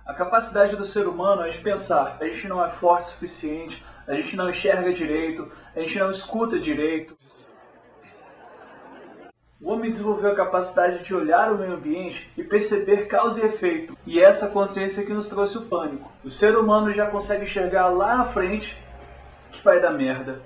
A capacidade do ser humano é de pensar. A gente não é forte o suficiente, a gente não enxerga direito, a gente não escuta direito. O homem desenvolveu a capacidade de olhar o meio ambiente e perceber causa e efeito. E essa consciência que nos trouxe o pânico. O ser humano já consegue enxergar lá na frente que vai dar merda.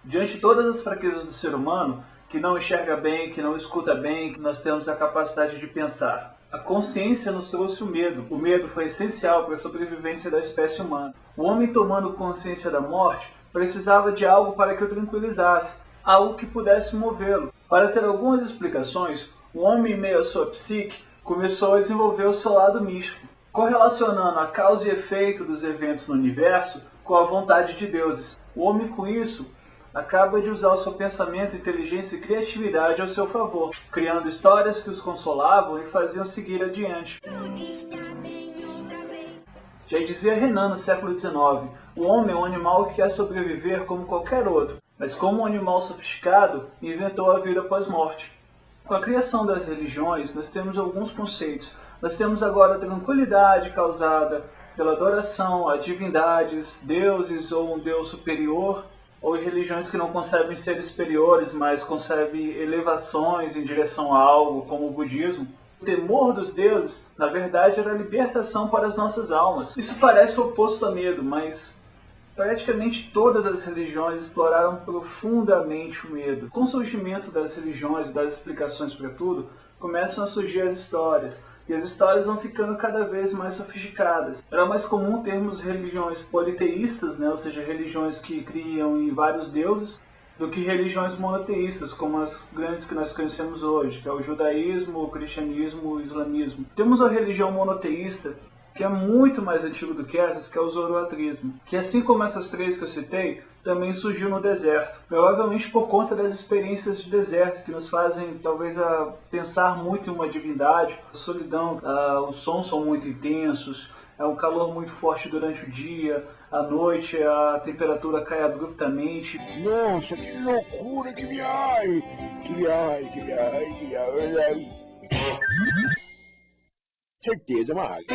Diante de todas as fraquezas do ser humano, que não enxerga bem, que não escuta bem, que nós temos a capacidade de pensar. A consciência nos trouxe o medo. O medo foi essencial para a sobrevivência da espécie humana. O homem, tomando consciência da morte, precisava de algo para que o tranquilizasse, algo que pudesse movê-lo. Para ter algumas explicações, o homem, em meio à sua psique, começou a desenvolver o seu lado místico, correlacionando a causa e efeito dos eventos no universo com a vontade de deuses. O homem, com isso, acaba de usar o seu pensamento, inteligência e criatividade ao seu favor, criando histórias que os consolavam e faziam seguir adiante. Já dizia Renan no século XIX, o homem é um animal que quer sobreviver como qualquer outro, mas como um animal sofisticado, inventou a vida pós-morte. Com a criação das religiões, nós temos alguns conceitos. Nós temos agora a tranquilidade causada pela adoração a divindades, deuses ou um deus superior, ou religiões que não concebem seres superiores, mas concebem elevações em direção a algo, como o budismo. O temor dos deuses, na verdade, era a libertação para as nossas almas. Isso parece o oposto a medo, mas praticamente todas as religiões exploraram profundamente o medo. Com o surgimento das religiões e das explicações para tudo, começam a surgir as histórias. E as histórias vão ficando cada vez mais sofisticadas. Era mais comum termos religiões politeístas, ou seja, religiões que criam em vários deuses, do que religiões monoteístas, como as grandes que nós conhecemos hoje, que é o judaísmo, o cristianismo, o islamismo. Temos a religião monoteísta, que é muito mais antigo do que essas, que é o zoroatrismo, que assim como essas três que eu citei, também surgiu no deserto, provavelmente por conta das experiências de deserto que nos fazem talvez pensar muito em uma divindade. A solidão, os sons são muito intensos, é um calor muito forte durante o dia, à noite a temperatura cai abruptamente. Nossa, que loucura, que viagem! Que viagem, que viagem, que viagem! Certeza, Maga.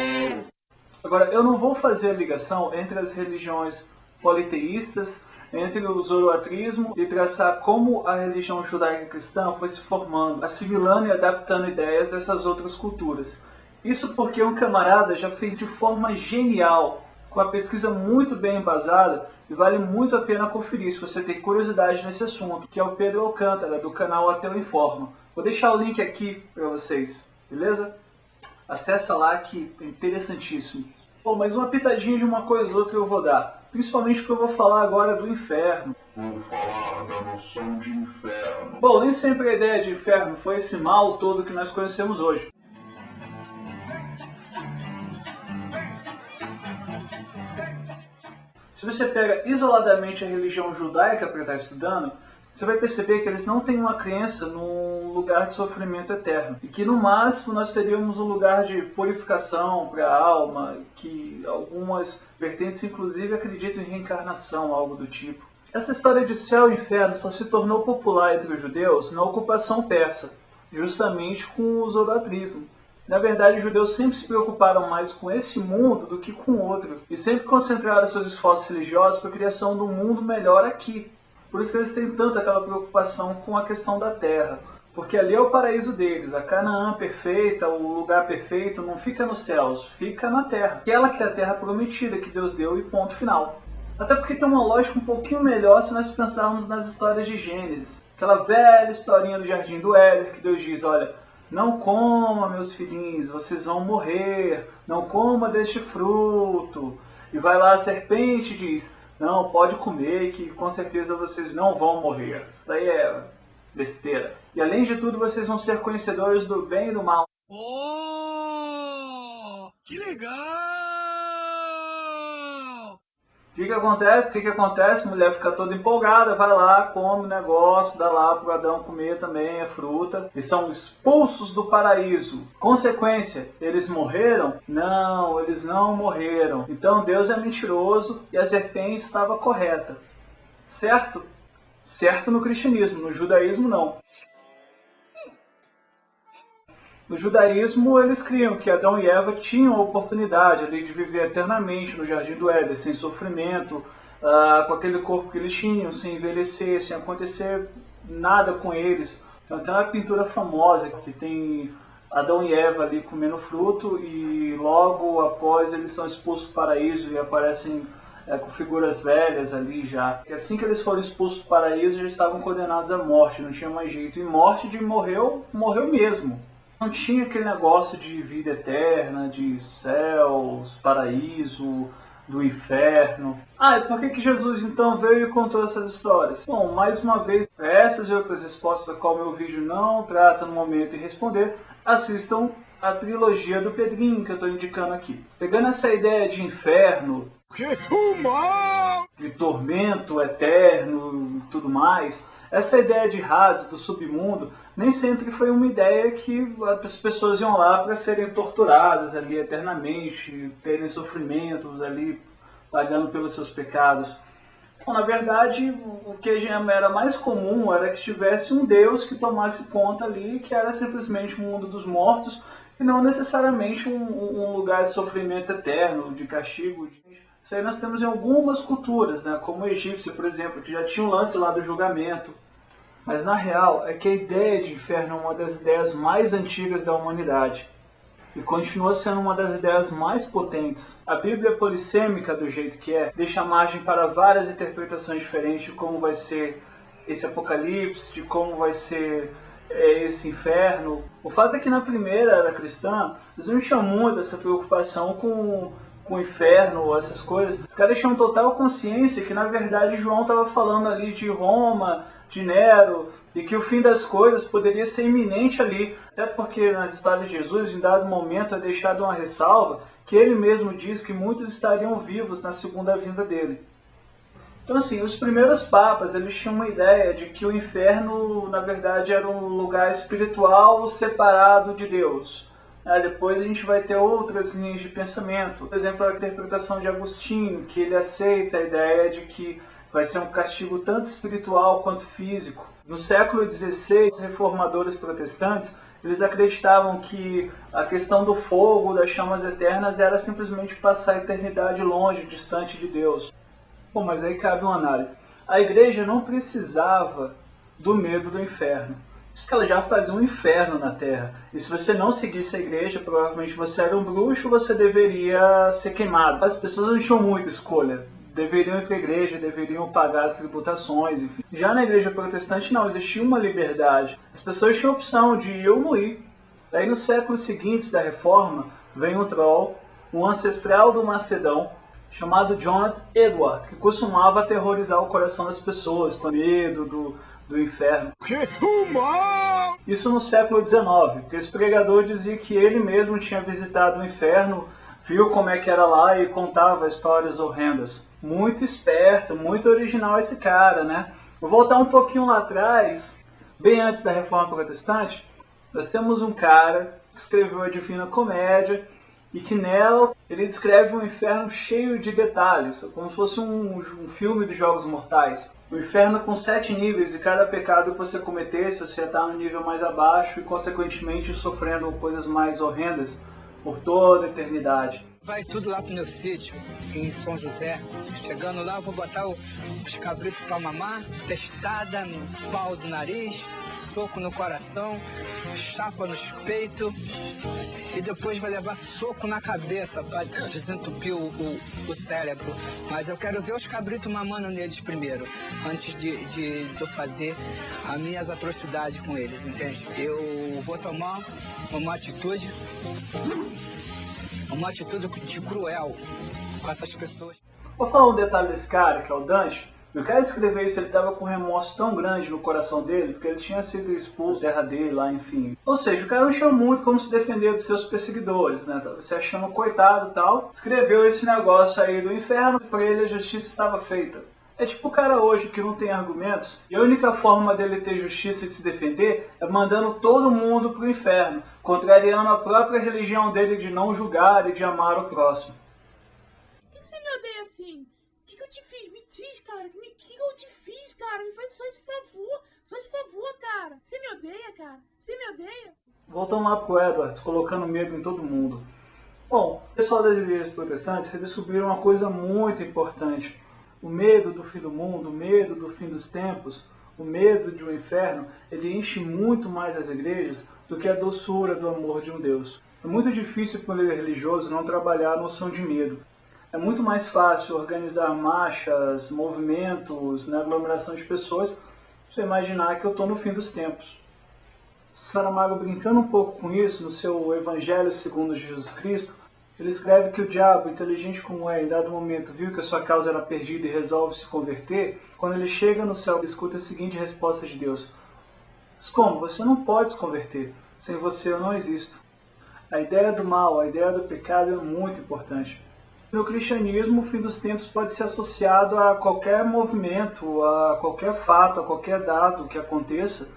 Agora, eu não vou fazer a ligação entre as religiões politeístas, entre o zoroatrismo e traçar como a religião judaica cristã foi se formando, assimilando e adaptando ideias dessas outras culturas. Isso porque um camarada já fez de forma genial, com a pesquisa muito bem embasada, e vale muito a pena conferir se você tem curiosidade nesse assunto, que é o Pedro Alcântara, do canal Ateu Informa. Vou deixar o link aqui para vocês, beleza? Acessa lá que é interessantíssimo. Bom, mas uma pitadinha de uma coisa ou outra eu vou dar. Principalmente porque eu vou falar agora do inferno. Vou falar da noção de inferno. Bom, nem sempre a ideia de inferno foi esse mal todo que nós conhecemos hoje. Se você pega isoladamente a religião judaica para estar estudando, você vai perceber que eles não têm uma crença num lugar de sofrimento eterno. E que no máximo nós teríamos um lugar de purificação para a alma, que algumas vertentes inclusive acreditam em reencarnação, algo do tipo. Essa história de céu e inferno só se tornou popular entre os judeus na ocupação persa, justamente com o zoroatrismo. Na verdade, os judeus sempre se preocuparam mais com esse mundo do que com o outro, e sempre concentraram seus esforços religiosos para a criação de um mundo melhor aqui. Por isso que eles têm tanto aquela preocupação com a questão da terra, porque ali é o paraíso deles, a Canaã perfeita, o lugar perfeito não fica nos céus, fica na terra. Aquela que é a terra prometida que Deus deu e ponto final. Até porque tem uma lógica um pouquinho melhor se nós pensarmos nas histórias de Gênesis. Aquela velha historinha do Jardim do Éden, que Deus diz, olha, não coma, meus filhinhos, vocês vão morrer, não coma deste fruto. E vai lá a serpente e diz, não, pode comer, que com certeza vocês não vão morrer. Isso daí é besteira. E além de tudo, vocês vão ser conhecedores do bem e do mal. Oh, que legal! O que acontece? O que acontece? A mulher fica toda empolgada, vai lá, come o negócio, dá lá para Adão comer também a fruta. E são expulsos do paraíso. Consequência, eles morreram? Não, eles não morreram. Então Deus é mentiroso e a serpente estava correta. Certo? Certo no cristianismo, no judaísmo não. No judaísmo, eles criam que Adão e Eva tinham a oportunidade ali de viver eternamente no Jardim do Éden, sem sofrimento, com aquele corpo que eles tinham, sem envelhecer, sem acontecer nada com eles. Então tem uma pintura famosa que tem Adão e Eva ali comendo fruto e logo após eles são expulsos do paraíso e aparecem com figuras velhas ali já. E assim que eles foram expulsos do paraíso, já estavam condenados à morte, não tinha mais jeito. E morte de morreu mesmo. Não tinha aquele negócio de vida eterna, de céus, paraíso, do inferno. E por que Jesus então veio e contou essas histórias? Bom, mais uma vez, essas e outras respostas a qual meu vídeo não trata no momento em responder, assistam a trilogia do Pedrinho que eu estou indicando aqui. Pegando essa ideia de inferno, de tormento eterno e tudo mais, essa ideia de Hades, do submundo, nem sempre foi uma ideia que as pessoas iam lá para serem torturadas ali eternamente, terem sofrimentos ali, pagando pelos seus pecados. Então, na verdade, o que era mais comum era que tivesse um Deus que tomasse conta ali, que era simplesmente o mundo dos mortos, e não necessariamente um lugar de sofrimento eterno, de castigo. Isso aí nós temos em algumas culturas, né? Como o egípcio, por exemplo, que já tinha um lance lá do julgamento. Mas na real é que a ideia de inferno é uma das ideias mais antigas da humanidade e continua sendo uma das ideias mais potentes. A Bíblia polissêmica, do jeito que é, deixa margem para várias interpretações diferentes de como vai ser esse apocalipse, de como vai ser esse inferno. O fato é que na primeira era cristã, eles não tinham muito essa preocupação com o inferno, essas coisas. Os caras tinham total consciência que na verdade João estava falando ali de Roma, de Nero, e que o fim das coisas poderia ser iminente ali. Até porque nas histórias de Jesus, em dado momento, é deixado uma ressalva que ele mesmo diz que muitos estariam vivos na segunda vinda dele. Então assim, os primeiros papas, eles tinham uma ideia de que o inferno, na verdade, era um lugar espiritual separado de Deus. Depois a gente vai ter outras linhas de pensamento. Por exemplo, a interpretação de Agostinho, que ele aceita a ideia de que vai ser um castigo tanto espiritual quanto físico. No século XVI, os reformadores protestantes, eles acreditavam que a questão do fogo, das chamas eternas, era simplesmente passar a eternidade longe, distante de Deus. Bom, mas aí cabe uma análise. A igreja não precisava do medo do inferno. Isso que ela já fazia um inferno na Terra. E se você não seguisse a igreja, provavelmente você era um bruxo, você deveria ser queimado. As pessoas não tinham muita escolha. Deveriam ir para a igreja, deveriam pagar as tributações, enfim. Já na igreja protestante não, existia uma liberdade. As pessoas tinham a opção de ir ou não ir. Daí nos séculos seguintes da Reforma, vem um troll, um ancestral do Macedão, chamado Jonathan Edward, que costumava aterrorizar o coração das pessoas com medo do inferno. Isso no século XIX, porque esse pregador dizia que ele mesmo tinha visitado o inferno, viu como é que era lá e contava histórias horrendas. Muito esperto, muito original esse cara, né? Vou voltar um pouquinho lá atrás, bem antes da Reforma Protestante. Nós temos um cara que escreveu a Divina Comédia e que nela ele descreve um inferno cheio de detalhes, como se fosse um filme dos Jogos Mortais. O inferno com 7 níveis e cada pecado que você cometesse, você ia estar no nível mais abaixo e consequentemente sofrendo coisas mais horrendas por toda a eternidade. Vai tudo lá pro meu sítio, em São José. Chegando lá, eu vou botar os cabritos pra mamar, testada no pau do nariz, soco no coração, chapa nos peitos e depois vai levar soco na cabeça pra desentupir o cérebro. Mas eu quero ver os cabritos mamando neles primeiro, antes de eu fazer as minhas atrocidades com eles, entende? Eu vou tomar uma atitude de cruel com essas pessoas. Vou falar um detalhe desse cara, que é o Dante. E o cara escrever isso, ele estava com um remorso tão grande no coração dele, porque ele tinha sido expulso da terra dele lá, enfim. Ou seja, o cara não tinha muito como se defender dos seus perseguidores, né? Tava se achando coitado e tal. Escreveu esse negócio aí do inferno, para ele a justiça estava feita. É tipo o cara hoje que não tem argumentos, e a única forma dele ter justiça e de se defender é mandando todo mundo pro inferno, contrariando a própria religião dele de não julgar e de amar o próximo. Por que você me odeia assim? O que eu te fiz? Me diz, cara. O que eu te fiz, cara? Me faz só esse favor. Só esse favor, cara. Você me odeia, cara? Você me odeia? Voltando lá pro Edwards, colocando medo em todo mundo. Bom, o pessoal das igrejas protestantes redescobriram uma coisa muito importante. O medo do fim do mundo, o medo do fim dos tempos, o medo de um inferno, ele enche muito mais as igrejas do que a doçura do amor de um Deus. É muito difícil para um líder religioso não trabalhar a noção de medo. É muito mais fácil organizar marchas, movimentos, na aglomeração de pessoas, você imaginar que eu estou no fim dos tempos. Saramago, brincando um pouco com isso, no seu Evangelho segundo Jesus Cristo, ele escreve que o diabo, inteligente como é, em dado momento viu que a sua causa era perdida e resolve se converter. Quando ele chega no céu, ele escuta a seguinte resposta de Deus: mas como? Você não pode se converter. Sem você eu não existo. A ideia do mal, a ideia do pecado é muito importante. No cristianismo, o fim dos tempos pode ser associado a qualquer movimento, a qualquer fato, a qualquer dado que aconteça,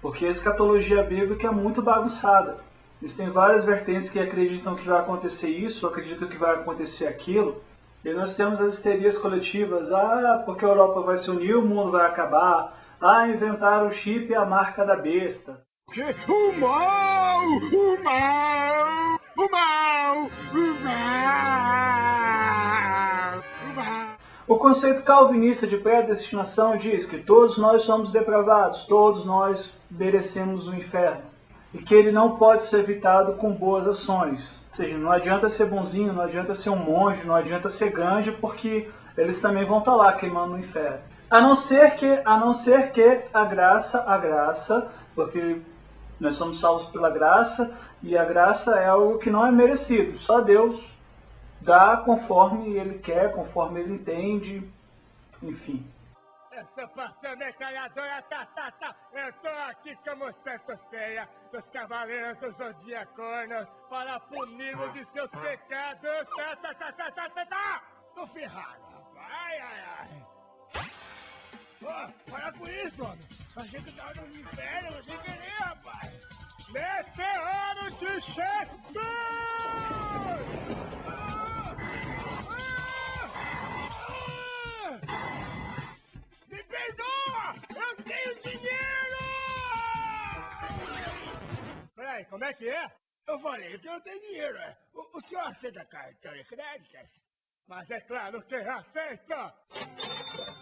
porque a escatologia bíblica é muito bagunçada. Existem várias vertentes que acreditam que vai acontecer isso, acreditam que vai acontecer aquilo, e nós temos as histerias coletivas, porque a Europa vai se unir, o mundo vai acabar, inventaram o chip e a marca da besta. O mal! O mal! O mal! O mal! O mal! O conceito calvinista de predestinação diz que todos nós somos depravados, todos nós merecemos o inferno, e que ele não pode ser evitado com boas ações. Ou seja, não adianta ser bonzinho, não adianta ser um monge, não adianta ser grande, porque eles também vão estar lá queimando no inferno. A não ser que a graça, porque nós somos salvos pela graça, e a graça é algo que não é merecido. Só Deus dá conforme Ele quer, conforme Ele entende, enfim. Essa parte é metralhadora, eu tô aqui como Santo Ceia dos Cavaleiros dos Zodiaconos para puni-lo de seus pecados, Tô ferrado, rapaz, ai. Para com isso, homem. Achei que tava no inferno, achei que nem, rapaz. Meteoro de Jesus! Me perdoa! Eu tenho dinheiro! Peraí, como é que é? Eu falei que eu tenho dinheiro. O senhor aceita cartão de crédito? Mas é claro que aceita!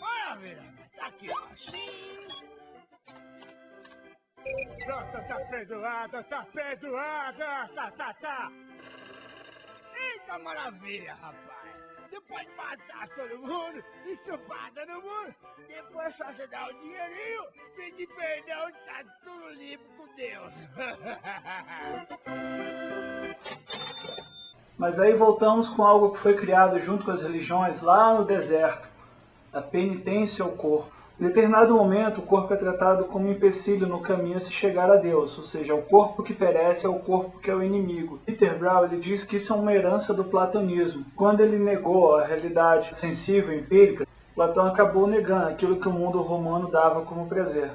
Maravilha! Tá aqui, ó. Pronto, tá perdoada, tá perdoada! Tá! Eita maravilha, rapaz! Você pode matar todo mundo, estuprar todo mundo, depois só você dá o dinheirinho, pedir perdão e tá tudo limpo com Deus. Mas aí voltamos com algo que foi criado junto com as religiões lá no deserto, a penitência ao corpo. Em determinado momento, o corpo é tratado como um empecilho no caminho a se chegar a Deus, ou seja, o corpo que perece é o corpo que é o inimigo. Peter Brown ele diz que isso é uma herança do platonismo. Quando ele negou a realidade sensível e empírica, Platão acabou negando aquilo que o mundo romano dava como prazer.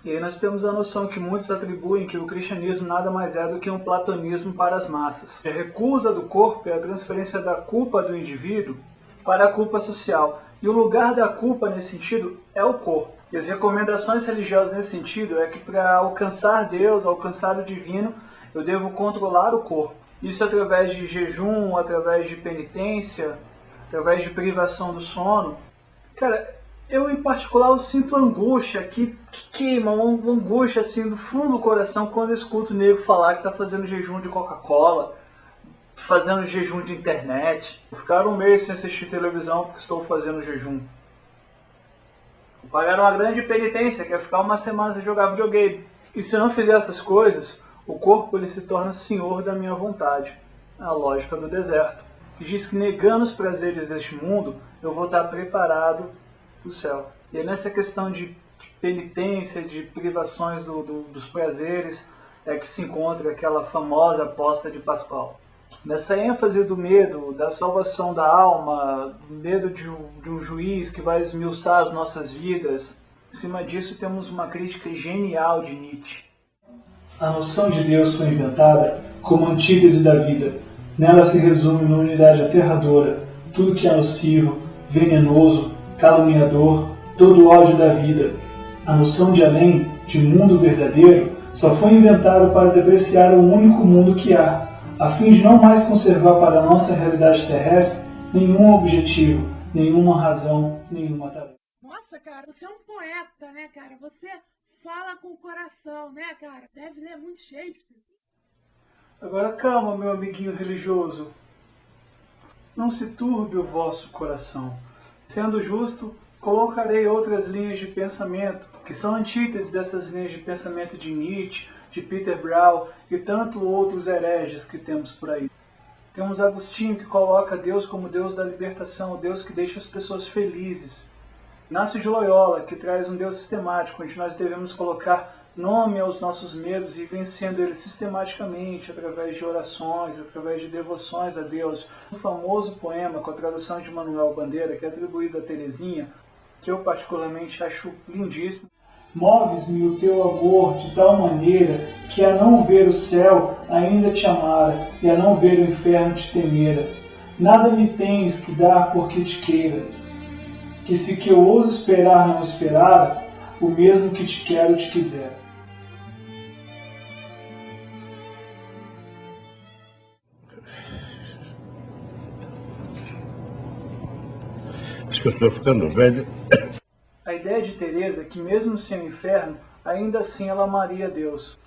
E aí nós temos a noção que muitos atribuem que o cristianismo nada mais é do que um platonismo para as massas. A recusa do corpo é a transferência da culpa do indivíduo para a culpa social. E o lugar da culpa nesse sentido é o corpo. E as recomendações religiosas nesse sentido é que para alcançar Deus, alcançar o divino, eu devo controlar o corpo. Isso através de jejum, através de penitência, através de privação do sono. Cara, eu em particular eu sinto angústia que queima, uma angústia assim do fundo do coração quando eu escuto o nego falar que está fazendo jejum de Coca-Cola, fazendo jejum de internet. Vou ficar um mês sem assistir televisão porque estou fazendo jejum. Vou pagar uma grande penitência, que é ficar uma semana sem jogar videogame. E se eu não fizer essas coisas, o corpo ele se torna senhor da minha vontade. É a lógica do deserto, que diz que negando os prazeres deste mundo, eu vou estar preparado do céu. E é nessa questão de penitência, de privações dos prazeres, é que se encontra aquela famosa aposta de Pascal. Nessa ênfase do medo, da salvação da alma, do medo de um juiz que vai esmiuçar as nossas vidas, em cima disso temos uma crítica genial de Nietzsche. A noção de Deus foi inventada como antítese da vida. Nela se resume uma unidade aterradora, tudo que é nocivo, venenoso, caluniador, todo o ódio da vida. A noção de além, de mundo verdadeiro, só foi inventada para depreciar o único mundo que há, a fim de não mais conservar para a nossa realidade terrestre nenhum objetivo, nenhuma razão, nenhuma tarefa. Nossa, cara, você é um poeta, né, cara? Você fala com o coração, né, cara? Deve ler muito Shakespeare. Agora calma, meu amiguinho religioso. Não se turbe o vosso coração. Sendo justo, colocarei outras linhas de pensamento, que são antíteses dessas linhas de pensamento de Nietzsche, de Peter Brown e tanto outros hereges que temos por aí. Temos Agostinho, que coloca Deus como Deus da libertação, o Deus que deixa as pessoas felizes. Inácio de Loyola, que traz um Deus sistemático, onde nós devemos colocar nome aos nossos medos e vencendo eles sistematicamente, através de orações, através de devoções a Deus. Um famoso poema com a tradução de Manuel Bandeira, que é atribuído a Teresinha, que eu particularmente acho lindíssimo. Moves-me o teu amor de tal maneira que a não ver o céu ainda te amara e a não ver o inferno te temera. Nada me tens que dar porque te queira, que se que eu ouso esperar não esperara, o mesmo que te quero te quiser. Acho que eu estou ficando velho. A ideia de Teresa é que mesmo sem o inferno, ainda assim ela amaria Deus.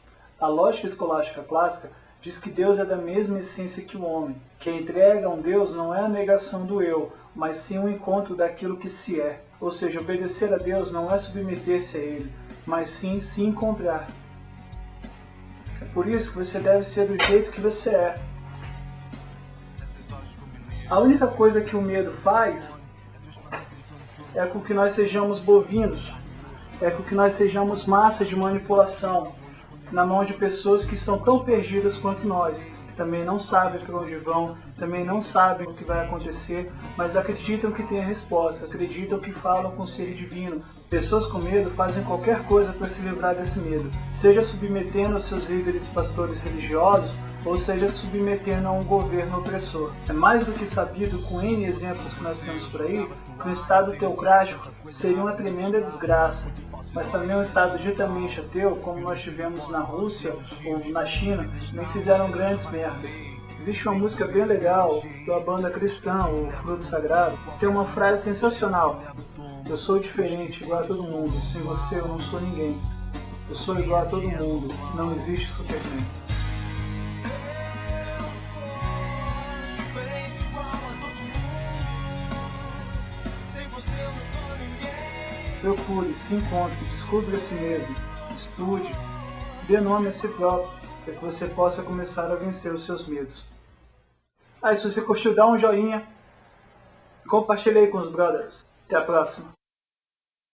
A lógica escolástica clássica diz que Deus é da mesma essência que o homem, que a entrega a um Deus não é a negação do eu, mas sim o encontro daquilo que se é. Ou seja, obedecer a Deus não é submeter-se a Ele, mas sim se encontrar. É por isso que você deve ser do jeito que você é. A única coisa que o medo faz é com que nós sejamos bovinos, é com que nós sejamos massa de manipulação na mão de pessoas que estão tão perdidas quanto nós, que também não sabem para onde vão, também não sabem o que vai acontecer, mas acreditam que tem a resposta, acreditam que falam com o ser divino. Pessoas com medo fazem qualquer coisa para se livrar desse medo, seja submetendo aos seus líderes pastores religiosos, ou seja, submetendo a um governo opressor. É mais do que sabido, com N exemplos que nós temos por aí, que um Estado teocrático seria uma tremenda desgraça, mas também um Estado ditamente ateu, como nós tivemos na Rússia ou na China, nem fizeram grandes merdas. Existe uma música bem legal da banda cristã, o Fruto Sagrado, que tem uma frase sensacional: eu sou diferente, igual a todo mundo, sem você eu não sou ninguém. Eu sou igual a todo mundo, não existe Superman. Procure, se encontre, descubra a si mesmo, estude, dê nome a si próprio, para que você possa começar a vencer os seus medos. Se você curtiu, dá um joinha, compartilhe aí com os brothers. Até a próxima.